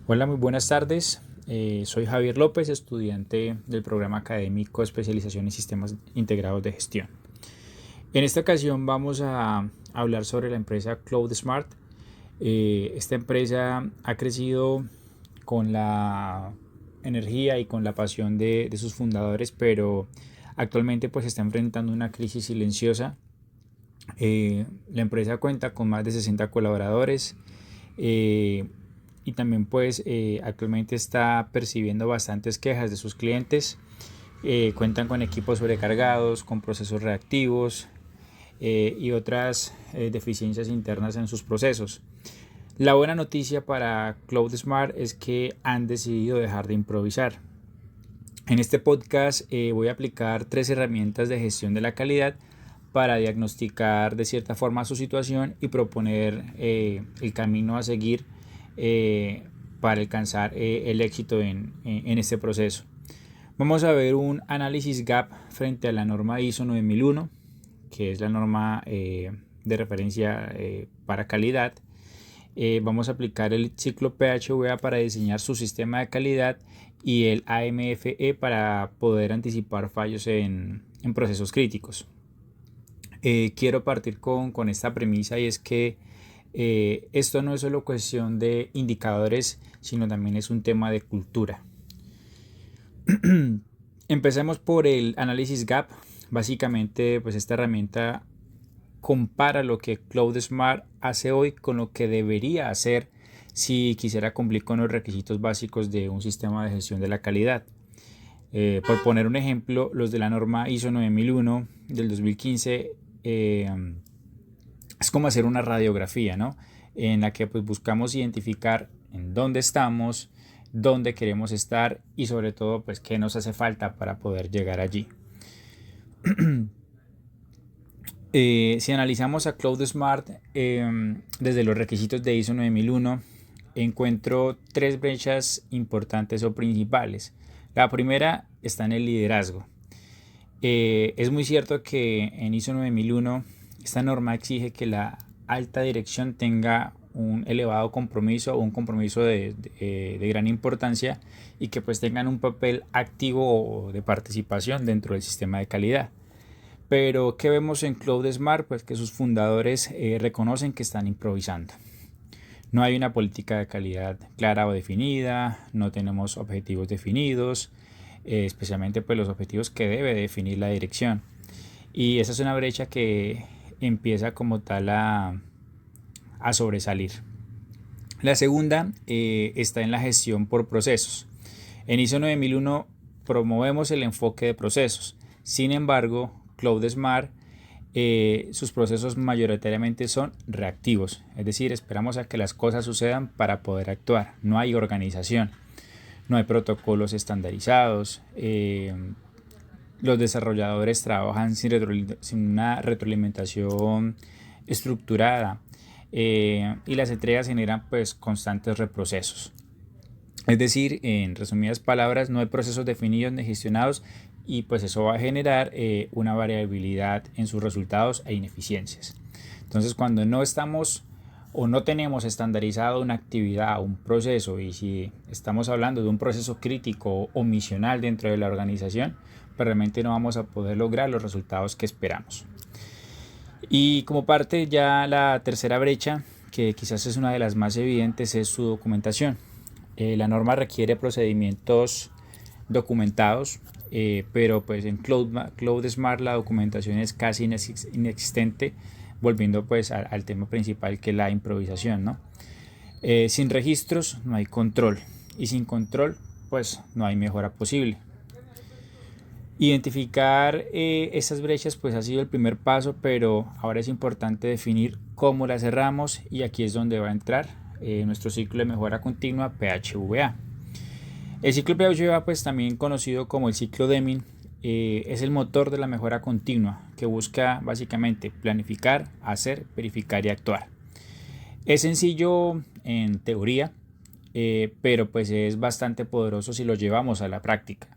Hola, muy buenas tardes. Soy Javier López, estudiante del programa académico de especialización en sistemas integrados de gestión. En esta ocasión vamos a hablar sobre la empresa CloudSmart. Esta empresa ha crecido con la energía y con la pasión de sus fundadores, pero actualmente pues está enfrentando una crisis silenciosa. La empresa cuenta con más de 60 colaboradores. eh, y también pues actualmente está percibiendo bastantes quejas de sus clientes. Cuentan con equipos sobrecargados, con procesos reactivos y otras deficiencias internas en sus procesos. La buena noticia para CloudSmart es que han decidido dejar de improvisar. En este podcast voy a aplicar 3 herramientas de gestión de la calidad para diagnosticar de cierta forma su situación y proponer el camino a seguir eh, para alcanzar el éxito en este proceso. Vamos a ver un análisis gap frente a la norma ISO 9001, que es la norma de referencia para calidad. Vamos a aplicar el ciclo PHVA para diseñar su sistema de calidad y el AMFE para poder anticipar fallos en procesos críticos. Quiero partir con esta premisa, y es que esto no es solo cuestión de indicadores, sino también es un tema de cultura. Empecemos por el análisis gap. Básicamente, pues esta herramienta compara lo que CloudSmart hace hoy con lo que debería hacer si quisiera cumplir con los requisitos básicos de un sistema de gestión de la calidad. Por poner un ejemplo, los de la norma ISO 9001 del 2015 es como hacer una radiografía, ¿no? En la que pues buscamos identificar en dónde estamos, dónde queremos estar y sobre todo pues qué nos hace falta para poder llegar allí. Si analizamos a CloudSmart desde los requisitos de ISO 9001, encuentro 3 brechas importantes o principales. La primera está en el liderazgo. Es muy cierto que en ISO 9001 esta norma exige que la alta dirección tenga un elevado compromiso o un compromiso de gran importancia y que pues tengan un papel activo de participación dentro del sistema de calidad. Pero ¿qué vemos en CloudSmart? Pues que sus fundadores reconocen que están improvisando. No hay una política de calidad clara o definida, no tenemos objetivos definidos, especialmente pues los objetivos que debe definir la dirección. Y esa es una brecha que empieza como tal a sobresalir. La segunda está en la gestión por procesos. En ISO 9001 promovemos el enfoque de procesos. Sin embargo, CloudSmart, sus procesos mayoritariamente son reactivos, es decir, esperamos a que las cosas sucedan para poder actuar. No hay organización, no hay protocolos estandarizados, los desarrolladores trabajan sin una retroalimentación estructurada, y las entregas generan pues constantes reprocesos. Es decir, en resumidas palabras, no hay procesos definidos ni gestionados y pues eso va a generar una variabilidad en sus resultados e ineficiencias. Entonces, cuando no estamos o no tenemos estandarizado una actividad, un proceso, y si estamos hablando de un proceso crítico o misional dentro de la organización, pues realmente no vamos a poder lograr los resultados que esperamos. Y como parte ya la tercera brecha, que quizás es una de las más evidentes, es su documentación. La norma requiere procedimientos documentados, pero pues en CloudSmart la documentación es casi inexistente, volviendo pues al tema principal, que es la improvisación, ¿no? Sin registros no hay control, y sin control pues no hay mejora posible. Identificar estas brechas pues ha sido el primer paso, pero ahora es importante definir cómo las cerramos, y aquí es donde va a entrar nuestro ciclo de mejora continua PHVA. El ciclo PHVA, pues también conocido como el ciclo Deming, es el motor de la mejora continua, que busca básicamente planificar, hacer, verificar y actuar. Es sencillo en teoría, pero pues es bastante poderoso si lo llevamos a la práctica.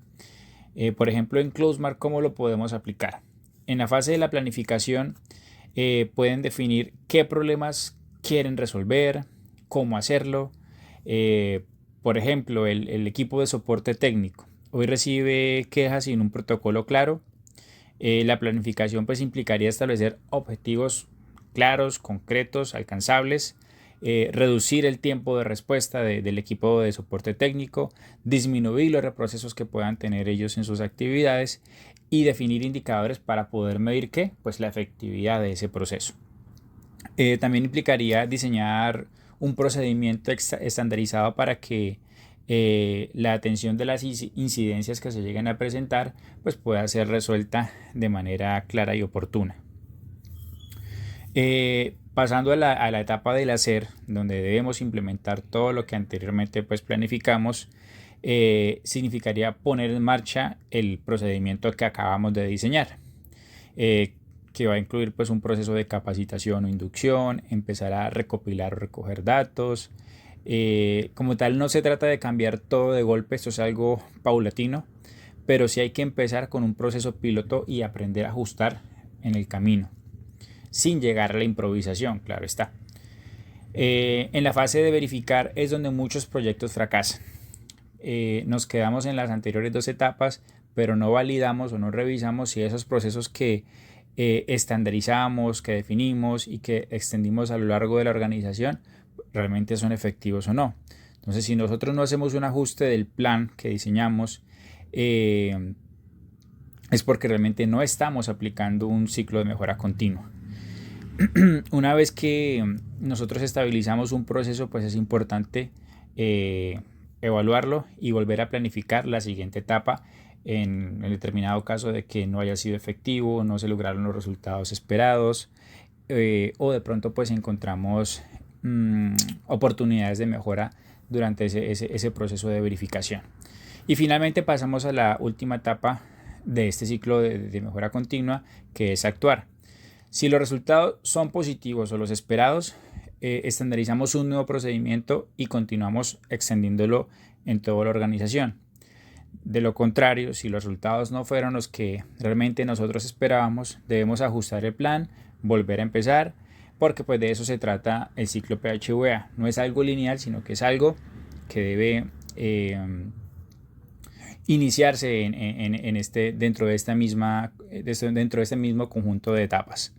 Por ejemplo, en CloudSmart, ¿cómo lo podemos aplicar? En la fase de la planificación pueden definir qué problemas quieren resolver, cómo hacerlo, Por ejemplo, el equipo de soporte técnico hoy recibe quejas sin un protocolo claro. La planificación pues implicaría establecer objetivos claros, concretos, alcanzables, reducir el tiempo de respuesta del equipo de soporte técnico, disminuir los reprocesos que puedan tener ellos en sus actividades y definir indicadores para poder medir ¿qué? Pues la efectividad de ese proceso. También implicaría diseñar un procedimiento estandarizado para que la atención de las incidencias que se lleguen a presentar pues pueda ser resuelta de manera clara y oportuna. Pasando a la etapa del hacer, donde debemos implementar todo lo que anteriormente pues planificamos, significaría poner en marcha el procedimiento que acabamos de diseñar, que va a incluir pues un proceso de capacitación o inducción, empezar a recopilar o recoger datos. Como tal, no se trata de cambiar todo de golpe, esto es algo paulatino, pero sí hay que empezar con un proceso piloto y aprender a ajustar en el camino, sin llegar a la improvisación, claro está. En la fase de verificar es donde muchos proyectos fracasan. Nos quedamos en las anteriores dos etapas, pero no validamos o no revisamos si esos procesos que estandarizamos, que definimos y que extendimos a lo largo de la organización realmente son efectivos o no. Entonces, si nosotros no hacemos un ajuste del plan que diseñamos, es porque realmente no estamos aplicando un ciclo de mejora continua. Una vez que nosotros estabilizamos un proceso, pues es importante evaluarlo y volver a planificar la siguiente etapa en el determinado caso de que no haya sido efectivo, no se lograron los resultados esperados, o de pronto pues encontramos oportunidades de mejora durante ese proceso de verificación. Y finalmente pasamos a la última etapa de este ciclo de mejora continua, que es actuar. Si los resultados son positivos o los esperados, estandarizamos un nuevo procedimiento y continuamos extendiéndolo en toda la organización. De lo contrario, si los resultados no fueron los que realmente nosotros esperábamos, debemos ajustar el plan, volver a empezar, porque pues de eso se trata el ciclo PHVA. No es algo lineal, sino que es algo que debe iniciarse dentro de este mismo conjunto de etapas.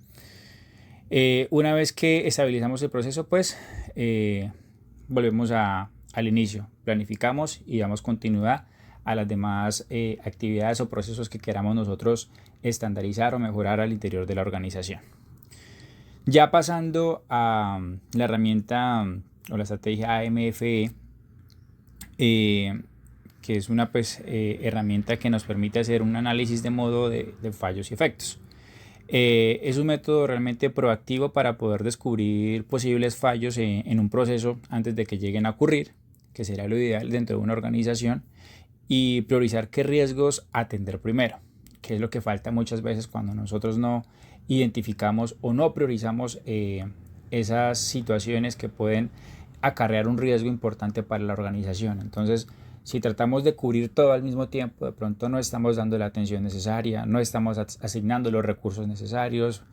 Una vez que estabilizamos el proceso, pues volvemos al inicio, planificamos y damos continuidad a las demás actividades o procesos que queramos nosotros estandarizar o mejorar al interior de la organización. Ya pasando a la herramienta o la estrategia AMFE, que es una herramienta que nos permite hacer un análisis de modo de fallos y efectos. Es un método realmente proactivo para poder descubrir posibles fallos en un proceso antes de que lleguen a ocurrir, que será lo ideal dentro de una organización, y priorizar qué riesgos atender primero, que es lo que falta muchas veces cuando nosotros no identificamos o no priorizamos esas situaciones que pueden acarrear un riesgo importante para la organización. Entonces, si tratamos de cubrir todo al mismo tiempo, de pronto no estamos dando la atención necesaria, no estamos asignando los recursos necesarios,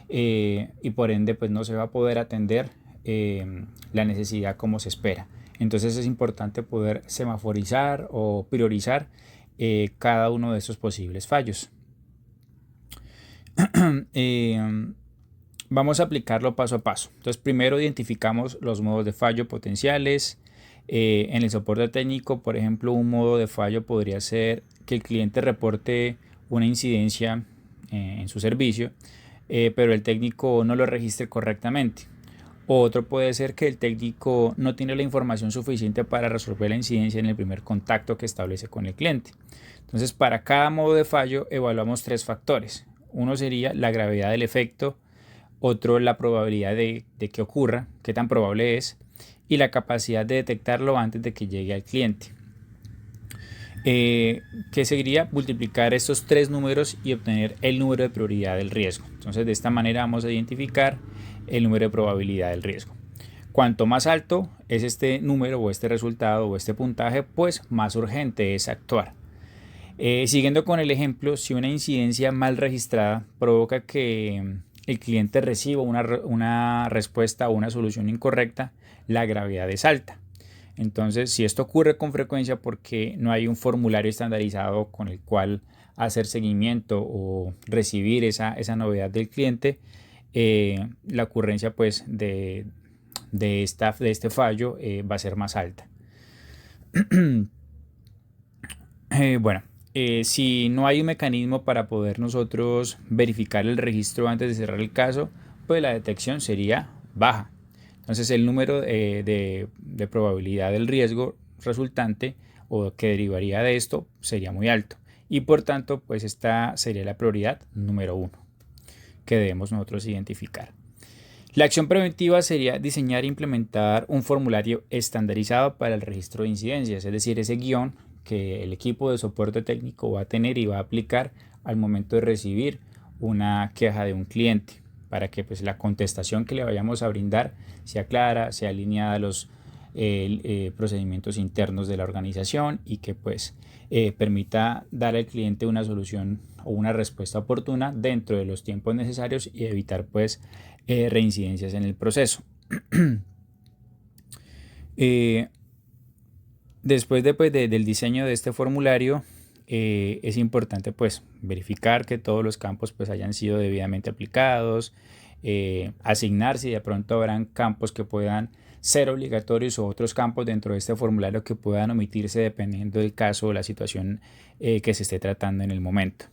y por ende pues no se va a poder atender la necesidad como se espera. Entonces es importante poder semaforizar o priorizar cada uno de estos posibles fallos. Vamos a aplicarlo paso a paso. Entonces primero identificamos los modos de fallo potenciales. En el soporte técnico, por ejemplo, un modo de fallo podría ser que el cliente reporte una incidencia en su servicio, pero el técnico no lo registre correctamente. Otro puede ser que el técnico no tiene la información suficiente para resolver la incidencia en el primer contacto que establece con el cliente. Entonces, para cada modo de fallo evaluamos tres factores. Uno sería la gravedad del efecto, otro la probabilidad de que ocurra, qué tan probable es, y la capacidad de detectarlo antes de que llegue al cliente. Que seguiría multiplicar estos tres números y obtener el número de prioridad del riesgo. Entonces, de esta manera vamos a identificar el número de probabilidad del riesgo. Cuanto más alto es este número o este resultado o este puntaje, pues más urgente es actuar. Siguiendo con el ejemplo, si una incidencia mal registrada provoca que el cliente reciba una respuesta o una solución incorrecta, la gravedad es alta. Entonces, si esto ocurre con frecuencia porque no hay un formulario estandarizado con el cual hacer seguimiento o recibir esa novedad del cliente, la ocurrencia pues de este fallo va a ser más alta. Bueno, si no hay un mecanismo para poder nosotros verificar el registro antes de cerrar el caso, pues la detección sería baja. Entonces el número de probabilidad del riesgo resultante o que derivaría de esto sería muy alto. Y por tanto, pues esta sería la prioridad número 1 que debemos nosotros identificar. La acción preventiva sería diseñar e implementar un formulario estandarizado para el registro de incidencias, es decir, ese guión que el equipo de soporte técnico va a tener y va a aplicar al momento de recibir una queja de un cliente, para que pues la contestación que le vayamos a brindar sea clara, sea alineada a los procedimientos internos de la organización y que pues permita dar al cliente una solución o una respuesta oportuna dentro de los tiempos necesarios y evitar pues reincidencias en el proceso. Después del diseño de este formulario, es importante pues verificar que todos los campos pues hayan sido debidamente aplicados, asignar si de pronto habrán campos que puedan ser obligatorios o otros campos dentro de este formulario que puedan omitirse dependiendo del caso o la situación que se esté tratando en el momento.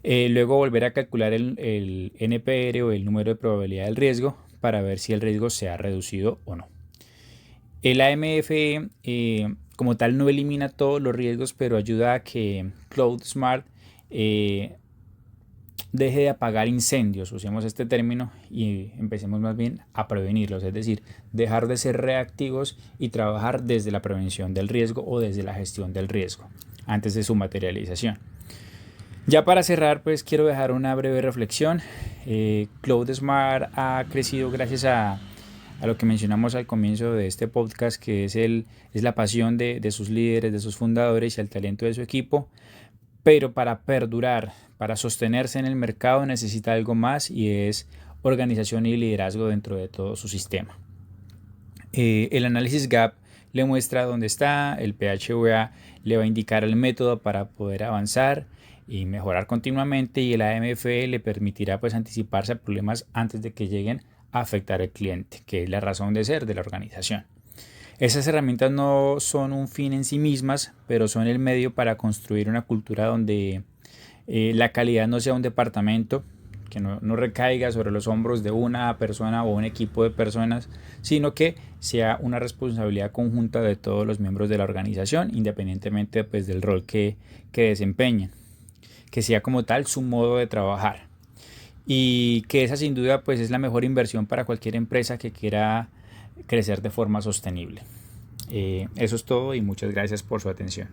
Luego volver a calcular el NPR o el número de probabilidad del riesgo para ver si el riesgo se ha reducido o no. El AMF como tal no elimina todos los riesgos, pero ayuda a que CloudSmart deje de apagar incendios, usemos este término, y empecemos más bien a prevenirlos, es decir, dejar de ser reactivos y trabajar desde la prevención del riesgo o desde la gestión del riesgo antes de su materialización. Ya para cerrar, pues quiero dejar una breve reflexión. CloudSmart ha crecido gracias a lo que mencionamos al comienzo de este podcast, que es la pasión de sus líderes, de sus fundadores y el talento de su equipo. Pero para perdurar, para sostenerse en el mercado necesita algo más y es organización y liderazgo dentro de todo su sistema. El análisis GAP le muestra dónde está, el PHVA le va a indicar el método para poder avanzar y mejorar continuamente y el AMF le permitirá pues anticiparse a problemas antes de que lleguen a afectar al cliente, que es la razón de ser de la organización. Esas herramientas no son un fin en sí mismas, pero son el medio para construir una cultura donde la calidad no sea un departamento, que no recaiga sobre los hombros de una persona o un equipo de personas, sino que sea una responsabilidad conjunta de todos los miembros de la organización, independientemente pues, del rol que desempeñen, que sea como tal su modo de trabajar y que esa sin duda pues, es la mejor inversión para cualquier empresa que quiera crecer de forma sostenible. Eso es todo y muchas gracias por su atención.